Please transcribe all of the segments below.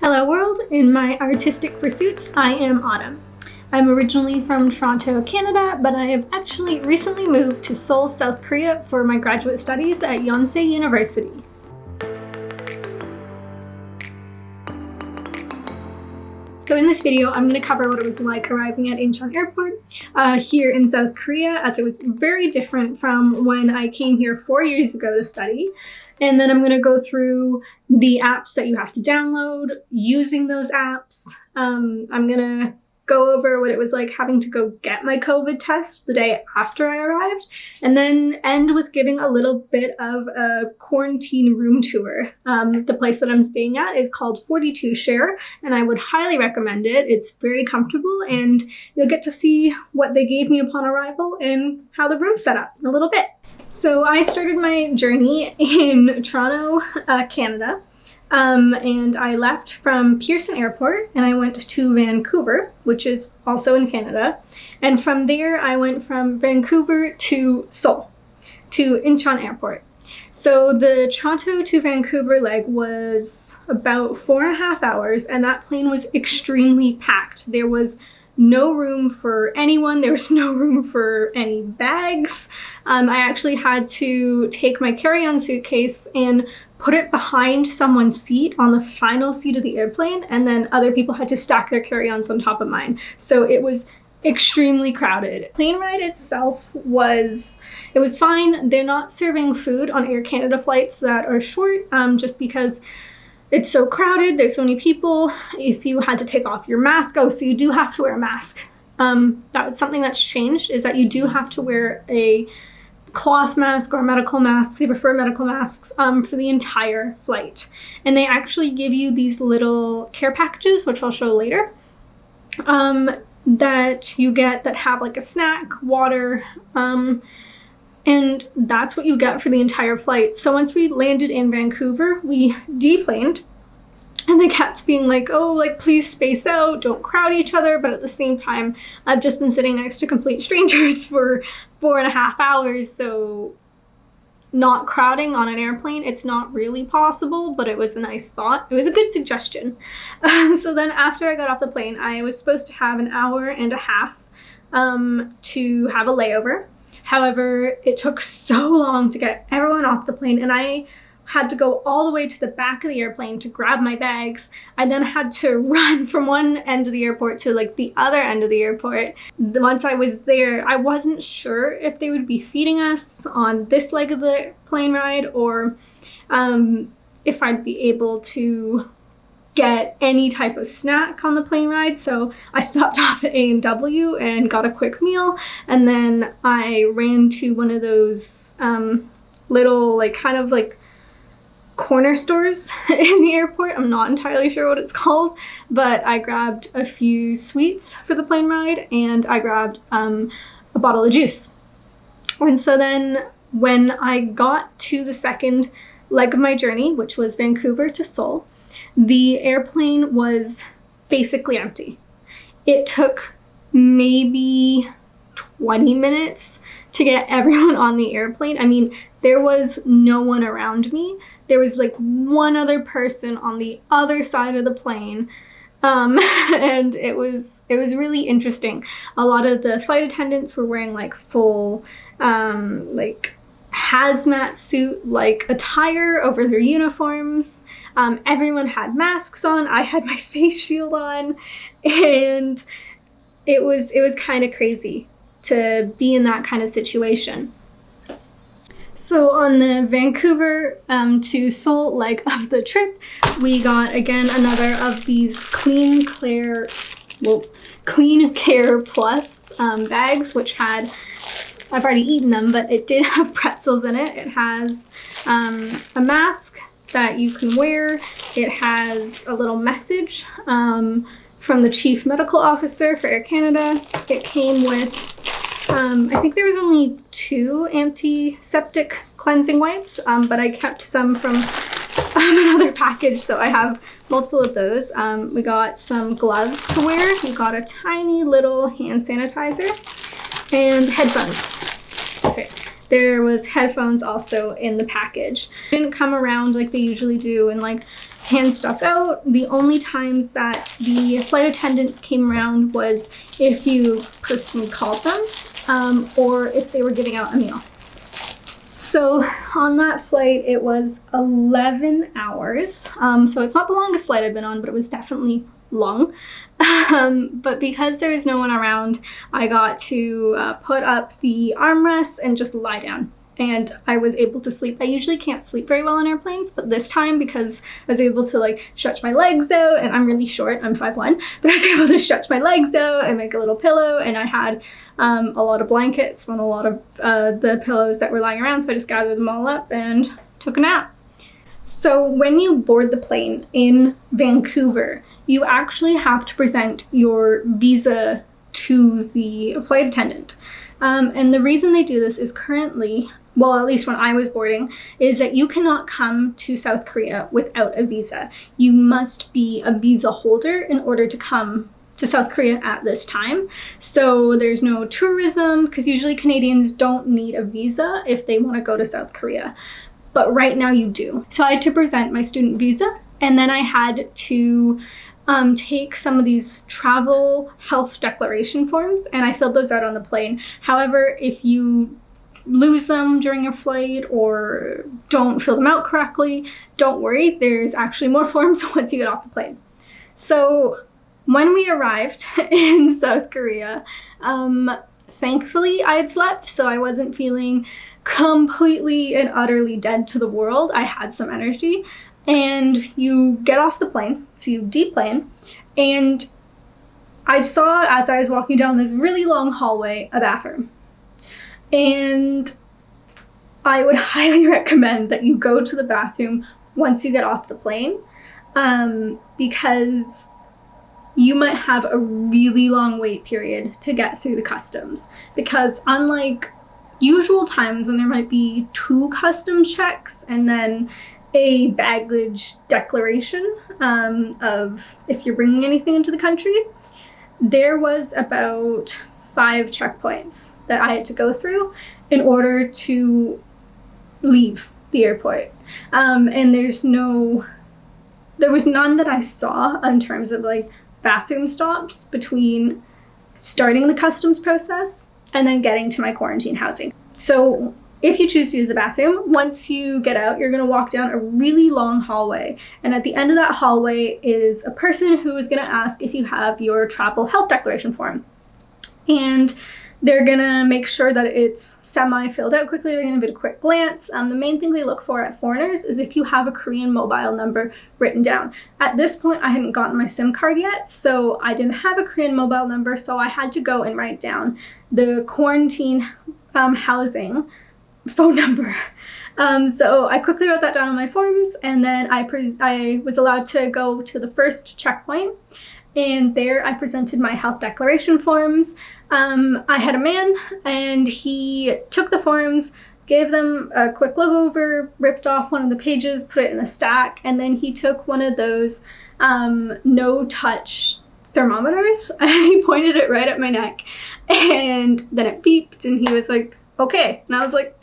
Hello world, in my artistic pursuits, I am Autumn. I'm originally from Toronto, Canada, but I have actually recently moved to Seoul, South Korea for my graduate studies at Yonsei University. So in this video, I'm going to cover what it was like arriving at Incheon Airport here in South Korea, as it was very different from when I came here 4 years ago to study. And then I'm going to go through the apps that you have to download, using those apps. I'm going to go over what it was like having to go get my COVID test the day after I arrived, and then end with giving a little bit of a quarantine room tour. The place that I'm staying at is called 42 Share, and I would highly recommend it. It's very comfortable, and you'll get to see what they gave me upon arrival and how the room's set up in a little bit. So I started my journey in Toronto, Canada, and I left from Pearson Airport and I went to Vancouver, which is also in Canada. And from there, I went from Vancouver to Seoul, to Incheon Airport. So the Toronto to Vancouver leg was about 4.5 hours, and that plane was extremely packed. There was no room for anyone. There was no room for any bags. I actually had to take my carry-on suitcase and put it behind someone's seat on the final seat of the airplane, and then other people had to stack their carry-ons on top of mine. So it was extremely crowded. Plane ride itself was fine. They're not serving food on Air Canada flights that are short, just because it's so crowded, there's so many people. If you had to take off your mask, so you do have to wear a mask. That was something that's changed, is that you do have to wear a cloth mask or a medical mask. They prefer medical masks for the entire flight. And they actually give you these little care packages, which I'll show later, that you get that have like a snack, water, and that's what you get for the entire flight. So once we landed in Vancouver, we deplaned, and they kept being like, oh, like, please space out, don't crowd each other. But at the same time, I've just been sitting next to complete strangers for 4.5 hours. So not crowding on an airplane, it's not really possible, but it was a nice thought. It was a good suggestion. So then after I got off the plane, I was supposed to have 1.5 hours to have a layover. However, it took so long to get everyone off the plane, and I had to go all the way to the back of the airplane to grab my bags. I then had to run from one end of the airport to like the other end of the airport. Once I was there, I wasn't sure if they would be feeding us on this leg of the plane ride, or if I'd be able to get any type of snack on the plane ride. So I stopped off at A&W and got a quick meal, and then I ran to one of those little like kind of like corner stores in the airport. I'm not entirely sure what it's called, but I grabbed a few sweets for the plane ride, and I grabbed a bottle of juice. And so then when I got to the second leg of my journey, which was Vancouver to Seoul, the airplane was basically empty. It took maybe 20 minutes to get everyone on the airplane. I mean, there was no one around me. There was like one other person on the other side of the plane. And it was really interesting. A lot of the flight attendants were wearing like full like hazmat suit like attire over their uniforms. Everyone had masks on. I had my face shield on, and it was kind of crazy to be in that kind of situation. So on the Vancouver to Seoul leg of the trip, we got again another of these Clean Care Plus bags, which had, I've already eaten them, but it did have pretzels in it. It has a mask that you can wear. It has a little message from the Chief Medical Officer for Air Canada. It came with, I think there was only 2 antiseptic cleansing wipes, but I kept some from another package, so I have multiple of those. We got some gloves to wear. We got a tiny little hand sanitizer and headphones. That's right. There was headphones also in the package. It didn't come around like they usually do in like hand stuff out. The only times that the flight attendants came around was if you personally called them, or if they were giving out a meal. So on that flight, it was 11 hours. So it's not the longest flight I've been on, but it was definitely long. But because there was no one around, I got to put up the armrests and just lie down. And I was able to sleep. I usually can't sleep very well on airplanes, but this time, because I was able to like stretch my legs out, and I'm really short, I'm 5'1", but I was able to stretch my legs out and make a little pillow, and I had a lot of blankets and a lot of the pillows that were lying around, so I just gathered them all up and took a nap. So when you board the plane in Vancouver, you actually have to present your visa to the flight attendant. And the reason they do this is currently, well, at least when I was boarding, is that you cannot come to South Korea without a visa. You must be a visa holder in order to come to South Korea at this time. So there's no tourism, because usually Canadians don't need a visa if they want to go to South Korea. But right now you do. So I had to present my student visa, and then I had to take some of these travel health declaration forms, and I filled those out on the plane. However, if you lose them during your flight or don't fill them out correctly, don't worry, there's actually more forms once you get off the plane. So when we arrived in South Korea, thankfully I had slept, so I wasn't feeling completely and utterly dead to the world. I had some energy. And you get off the plane, so you deplane, and I saw, as I was walking down this really long hallway, a bathroom. And I would highly recommend that you go to the bathroom once you get off the plane, because you might have a really long wait period to get through the customs. Because unlike usual times when there might be 2 customs checks and then a baggage declaration of if you're bringing anything into the country, there was about 5 checkpoints that I had to go through in order to leave the airport. And there was none that I saw in terms of like bathroom stops between starting the customs process and then getting to my quarantine housing. So if you choose to use the bathroom, once you get out, you're going to walk down a really long hallway. And at the end of that hallway is a person who is going to ask if you have your travel health declaration form. And they're going to make sure that it's semi-filled out quickly. They're going to give it a quick glance. The main thing they look for at foreigners is if you have a Korean mobile number written down. At this point, I hadn't gotten my SIM card yet, so I didn't have a Korean mobile number, so I had to go and write down the quarantine housing phone number. So I quickly wrote that down on my forms, and then I was allowed to go to the first checkpoint, and there I presented my health declaration forms. I had a man, and he took the forms, gave them a quick look over, ripped off one of the pages, put it in a stack, and then he took one of those no-touch thermometers, and he pointed it right at my neck, and then it beeped, and he was like, okay. And I was like,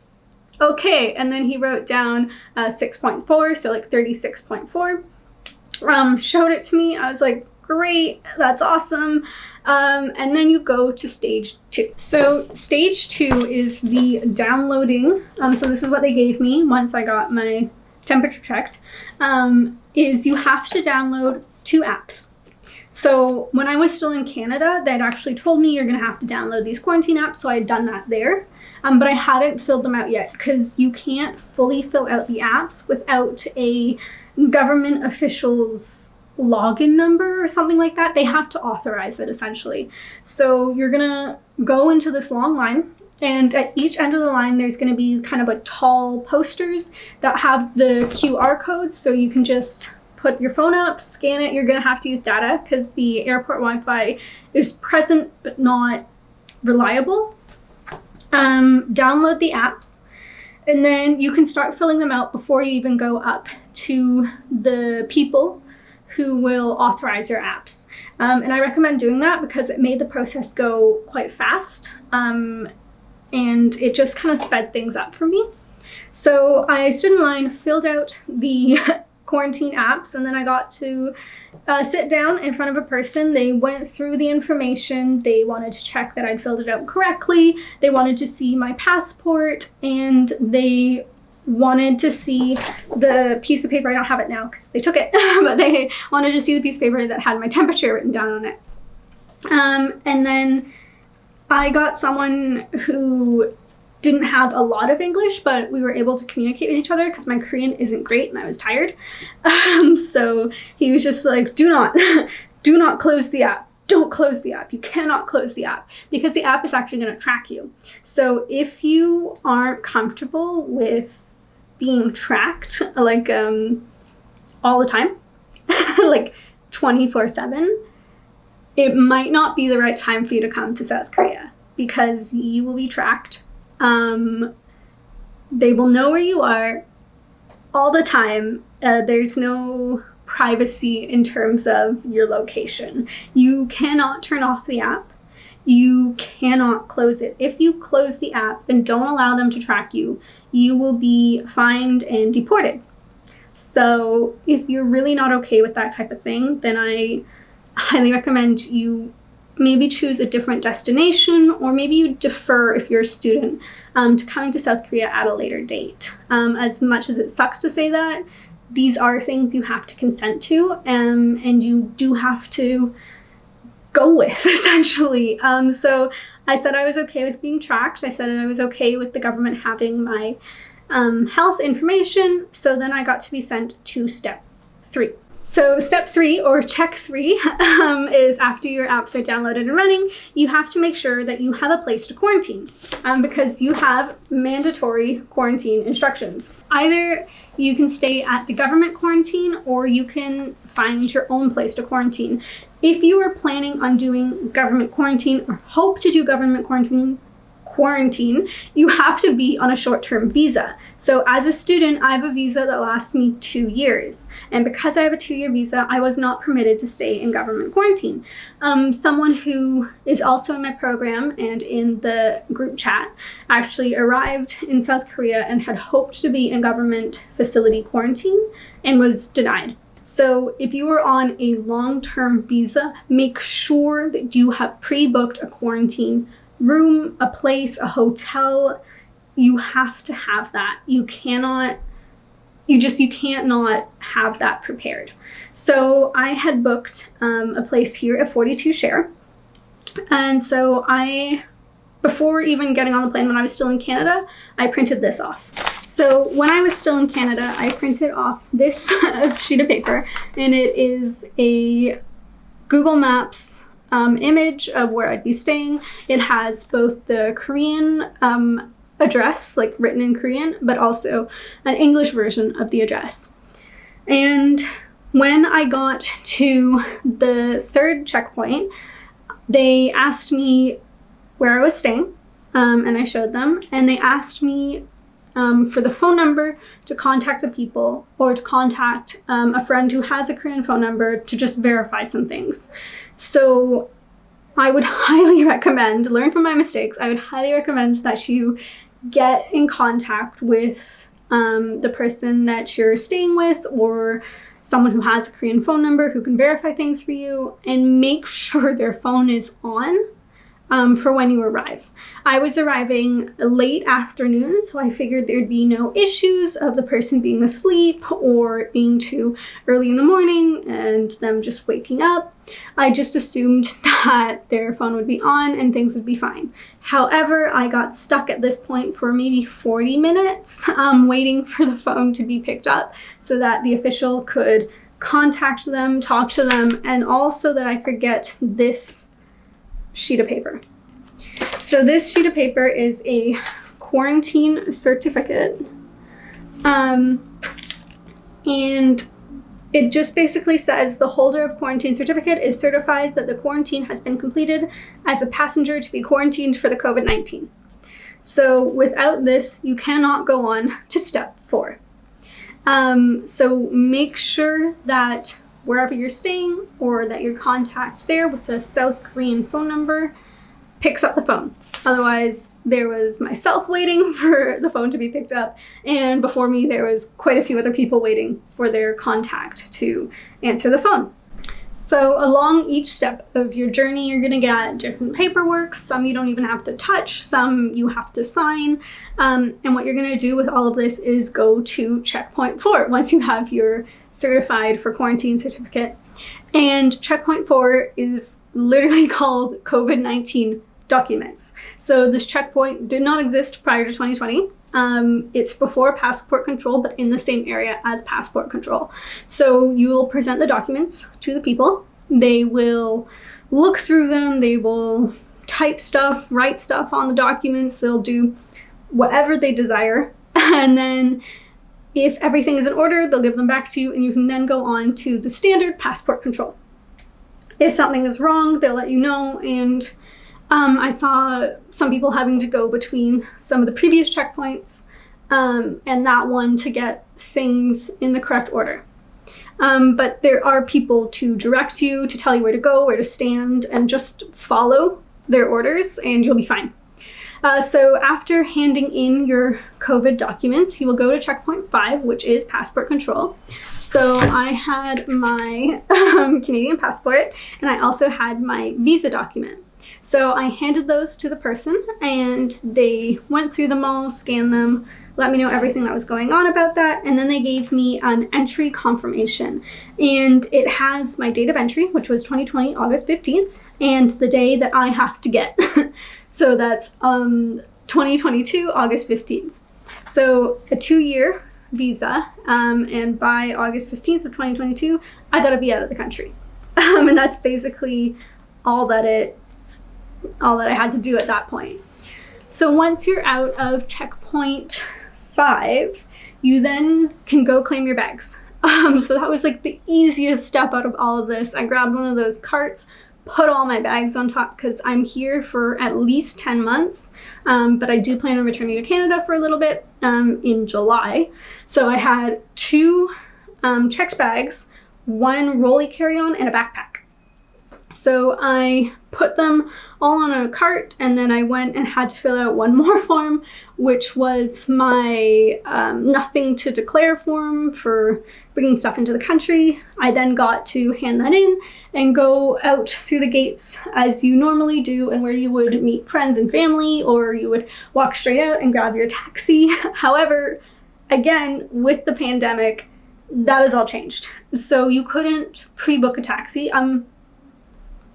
okay. And then he wrote down 6.4, so like 36.4, showed it to me. I was like, great, that's awesome. And then you go to stage 2. So stage 2 is the downloading. So this is what they gave me once I got my temperature checked, is you have to download 2 apps. So when I was still in Canada, they'd actually told me you're going to have to download these quarantine apps, so I had done that there. But I hadn't filled them out yet, because you can't fully fill out the apps without a government official's login number or something like that. They have to authorize it, essentially. So you're going to go into this long line, and at each end of the line, there's going to be kind of like tall posters that have the QR codes, so you can just put your phone up, scan it. You're going to have to use data because the airport Wi-Fi is present but not reliable. Download the apps, and then you can start filling them out before you even go up to the people who will authorize your apps. And I recommend doing that because it made the process go quite fast, and it just kind of sped things up for me. So I stood in line, filled out the quarantine apps, and then I got to sit down in front of a person. They went through the information. They wanted to check that I'd filled it out correctly. They wanted to see my passport, and they wanted to see the piece of paper. I don't have it now because they took it, but they wanted to see the piece of paper that had my temperature written down on it. And then I got someone who didn't have a lot of English, but we were able to communicate with each other because my Korean isn't great and I was tired. So he was just like, do not close the app. Don't close the app. You cannot close the app because the app is actually going to track you. So if you aren't comfortable with being tracked like all the time, like 24/7, it might not be the right time for you to come to South Korea because you will be tracked. They will know where you are all the time. There's no privacy in terms of your location. You cannot turn off the app. You cannot close it. If you close the app and don't allow them to track you, you will be fined and deported. So if you're really not okay with that type of thing, then I highly recommend you maybe choose a different destination, or maybe you defer if you're a student to coming to South Korea at a later date. As much as it sucks to say that, these are things you have to consent to, and you do have to go with, essentially. So I said I was okay with being tracked. I said I was okay with the government having my health information. So then I got to be sent to step 3. So step 3, or check 3, is after your apps are downloaded and running, you have to make sure that you have a place to quarantine because you have mandatory quarantine instructions. Either you can stay at the government quarantine or you can find your own place to quarantine. If you are planning on doing government quarantine or hope to do government quarantine, you have to be on a short-term visa. So as a student, I have a visa that lasts me 2 years. And because I have a 2-year visa, I was not permitted to stay in government quarantine. Someone who is also in my program and in the group chat actually arrived in South Korea and had hoped to be in government facility quarantine and was denied. So if you are on a long-term visa, make sure that you have pre-booked a quarantine room, a place, a hotel. You have to have that. You can't not have that prepared. So I had booked a place here at 42 Share. And so before even getting on the plane, when I was still in Canada, I printed this off. So when I was still in Canada, I printed off this sheet of paper, and it is a Google Maps image of where I'd be staying. It has both the Korean address, like written in Korean, but also an English version of the address. And when I got to the 3rd checkpoint, they asked me where I was staying, and I showed them, and they asked me for the phone number to contact the people, or to contact a friend who has a Korean phone number to just verify some things. So I would highly recommend, learn from my mistakes, I would highly recommend that you get in contact with the person that you're staying with, or someone who has a Korean phone number who can verify things for you, and make sure their phone is on for when you arrive. I was arriving late afternoon, so I figured there'd be no issues of the person being asleep or it being too early in the morning and them just waking up. I just assumed that their phone would be on and things would be fine. However, I got stuck at this point for maybe 40 minutes waiting for the phone to be picked up so that the official could contact them, talk to them, and also that I could get this sheet of paper. So this sheet of paper is a quarantine certificate, and it just basically says the holder of quarantine certificate is certifies that the quarantine has been completed as a passenger to be quarantined for the COVID-19. So without this, you cannot go on to step 4. So make sure that wherever you're staying, or that your contact there with a South Korean phone number, picks up the phone. Otherwise, there was myself waiting for the phone to be picked up, and before me there was quite a few other people waiting for their contact to answer the phone. So along each step of your journey, you're gonna get different paperwork. Some you don't even have to touch, some you have to sign. And what you're gonna do with all of this is go to checkpoint 4 once you have your certified for quarantine certificate. And checkpoint 4 is literally called COVID-19 documents. So this checkpoint did not exist prior to 2020. It's before passport control, but in the same area as passport control. So you will present the documents to the people. They will look through them. They will type stuff, write stuff on the documents. They'll do whatever they desire. And then if everything is in order, they'll give them back to you, and you can then go on to the standard passport control. If something is wrong, they'll let you know. And I saw some people having to go between some of the previous checkpoints and that one to get things in the correct order. But there are people to direct you, to tell you where to go, where to stand, and just follow their orders and you'll be fine. So after handing in your COVID documents, you will go to checkpoint 5, which is passport control. So I had my Canadian passport, and I also had my visa document. So I handed those to the person, and they went through them all, scanned them, let me know everything that was going on about that, and then they gave me an entry confirmation. And it has my date of entry, which was 2020, August 15th, and the day that I have to get. So that's 2022, August 15th. So a 2-year visa, and by August 15th of 2022, I gotta be out of the country. And that's basically all that I had to do at that point. So once you're out of checkpoint 5, you then can go claim your bags. So that was like the easiest step out of all of this. I grabbed one of those carts, put all my bags on top because I'm here for at least 10 months, but I do plan on returning to Canada for a little bit in July. So I had 2 checked bags, 1 rolly carry-on, and a backpack. So I put them all on a cart, and then I went and had to fill out one more form, which was my nothing to declare form for bringing stuff into the country. I then got to hand that in and go out through the gates as you normally do, and where you would meet friends and family, or you would walk straight out and grab your taxi. However, again, with the pandemic, that has all changed. So you couldn't pre-book a taxi.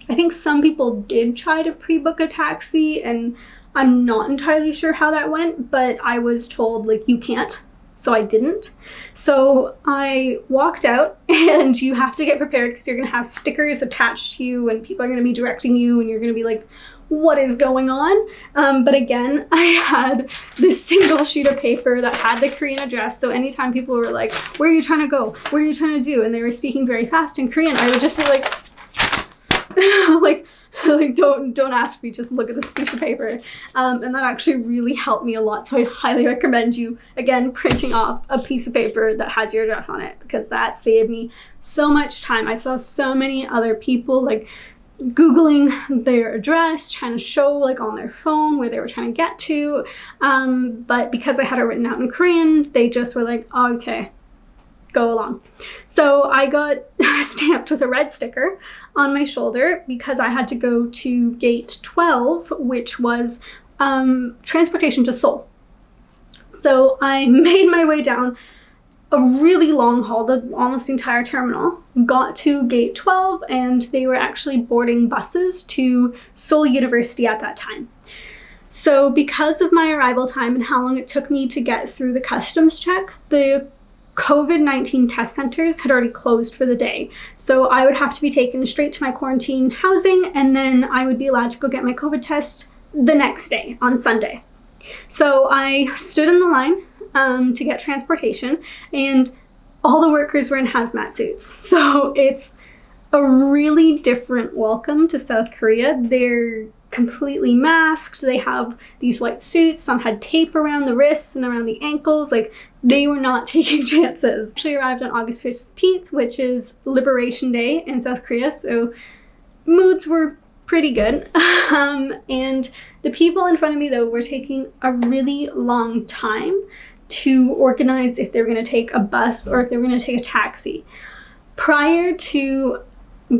I think some people did try to pre-book a taxi, and I'm not entirely sure how that went, but I was told, like, you can't, so I didn't. So I walked out, and you have to get prepared because you're going to have stickers attached to you, and people are going to be directing you, and you're going to be like, what is going on? But again, I had this single sheet of paper that had the Korean address, so anytime people were like, where are you trying to go? What are you trying to do? And they were speaking very fast in Korean, I would just be like, like don't ask me, just look at this piece of paper. And that actually really helped me a lot. So I highly recommend you, again, printing off a piece of paper that has your address on it, because that saved me so much time. I saw so many other people like Googling their address, trying to show like on their phone where they were trying to get to. But because I had it written out in Korean, they just were like, oh, okay, go along. So I got stamped with a red sticker on my shoulder because I had to go to gate 12, which was transportation to Seoul. So I made my way down a really long haul, the almost entire terminal, got to gate 12, and they were actually boarding buses to Seoul University at that time. So because of my arrival time and how long it took me to get through the customs check, the COVID-19 test centers had already closed for the day. So I would have to be taken straight to my quarantine housing, and then I would be allowed to go get my COVID test the next day on Sunday. So I stood in the line to get transportation, and all the workers were in hazmat suits. So it's a really different welcome to South Korea. They're completely masked. They have these white suits. Some had tape around the wrists and around the ankles. Like, they were not taking chances. I actually arrived on August 15th, which is Liberation Day in South Korea. So moods were pretty good. And the people in front of me, though, were taking a really long time to organize if they were going to take a bus or if they were going to take a taxi. Prior to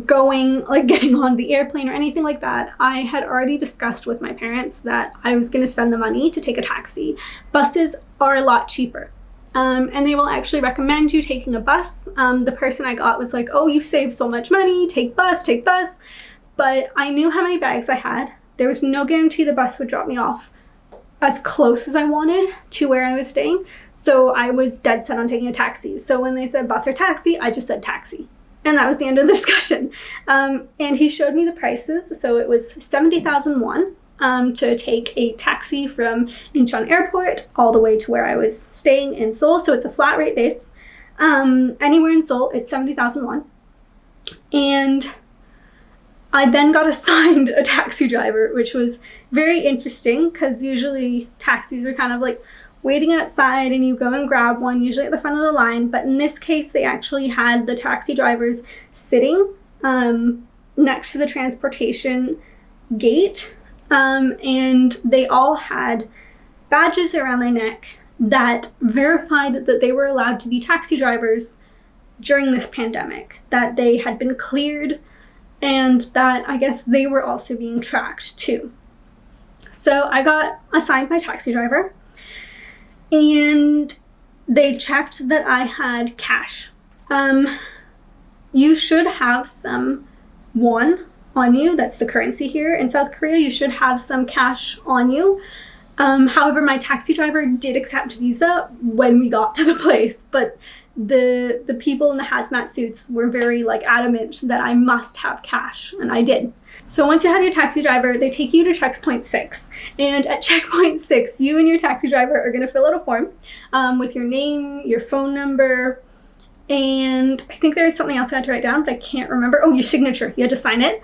getting on the airplane or anything like that, I had already discussed with my parents that I was going to spend the money to take a taxi. Buses are a lot cheaper. And they will actually recommend you taking a bus. The person I got was like, oh, you saved so much money, take bus, take bus. But I knew how many bags I had. There was no guarantee the bus would drop me off as close as I wanted to where I was staying. So I was dead set on taking a taxi. So when they said bus or taxi, I just said taxi. And that was the end of the discussion. And he showed me the prices. So it was 70,000 won to take a taxi from Incheon Airport all the way to where I was staying in Seoul. So it's a flat rate base. Anywhere in Seoul, it's 70,000 won. And I then got assigned a taxi driver, which was very interesting because usually taxis are kind of like waiting outside and you go and grab one, usually at the front of the line. But in this case, they actually had the taxi drivers sitting next to the transportation gate. And they all had badges around their neck that verified that they were allowed to be taxi drivers during this pandemic, that they had been cleared, and that I guess they were also being tracked too. So I got assigned my taxi driver, and they checked that I had cash. You should have some won on you. That's the currency here in South Korea. You should have some cash on you. However, my taxi driver did accept Visa when we got to the place, but the people in the hazmat suits were very adamant that I must have cash, and I did. So once you have your taxi driver, they take you to checkpoint 6. And at checkpoint 6, you and your taxi driver are going to fill out a form with your name, your phone number, and I think there's something else I had to write down, but I can't remember. Oh, your signature. You had to sign it.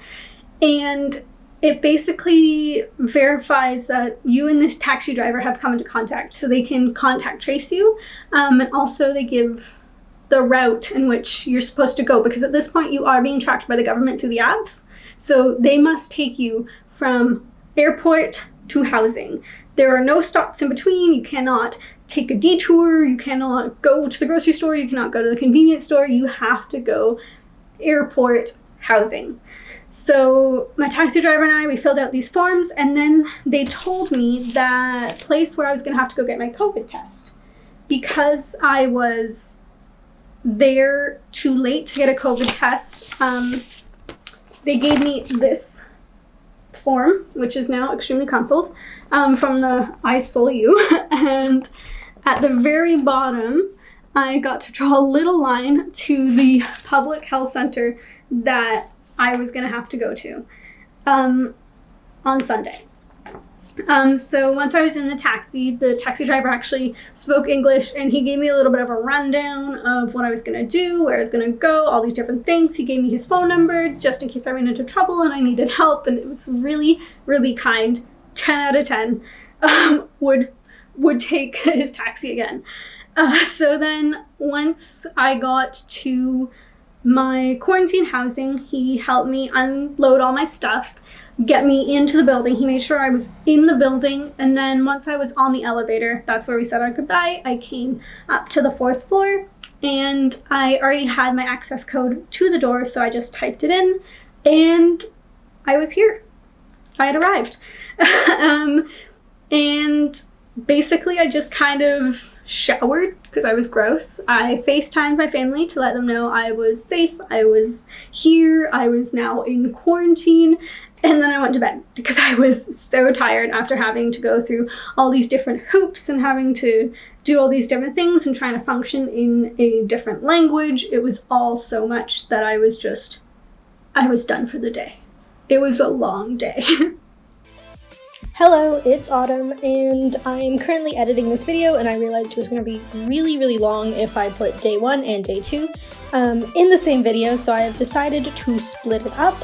And it basically verifies that you and this taxi driver have come into contact, so they can contact trace you. And also they give the route in which you're supposed to go, because at this point you are being tracked by the government through the apps. So they must take you from airport to housing. There are no stops in between. You cannot take a detour. You cannot go to the grocery store. You cannot go to the convenience store. You have to go airport, housing. So my taxi driver and I, we filled out these forms, and then they told me that place where I was going to have to go get my COVID test. Because I was there too late to get a COVID test, they gave me this form, which is now extremely crumpled, from the I Soul You. And at the very bottom, I got to draw a little line to the public health center that I was going to have to go to on Sunday. So once I was in the taxi driver actually spoke English, and he gave me a little bit of a rundown of what I was going to do, where I was going to go, all these different things. He gave me his phone number just in case I ran into trouble and I needed help, and it was really, really kind. 10 out of 10 would take his taxi again. So then once I got to my quarantine housing, he helped me unload all my stuff, get me into the building. He made sure I was in the building, and then once I was on the elevator, that's where we said our goodbye. I came up to the 4th floor, and I already had my access code to the door, so I just typed it in, and I was here. I had arrived. And basically I just kind of showered because I was gross. I FaceTimed my family to let them know I was safe, I was here, I was now in quarantine, and then I went to bed because I was so tired after having to go through all these different hoops and having to do all these different things and trying to function in a different language. It was all so much that I was done for the day. It was a long day. Hello, it's Autumn, and I'm currently editing this video, and I realized it was going to be really, really long if I put day 1 and day 2 in the same video, so I have decided to split it up.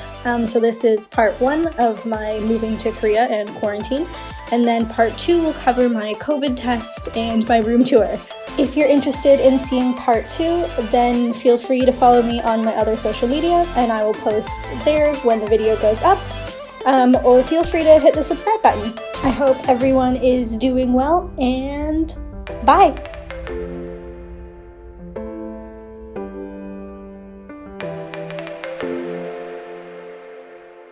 So this is part 1 of my moving to Korea and quarantine, and then part 2 will cover my COVID test and my room tour. If you're interested in seeing part 2, then feel free to follow me on my other social media, and I will post there when the video goes up. or feel free to hit the subscribe button. I hope everyone is doing well, and bye!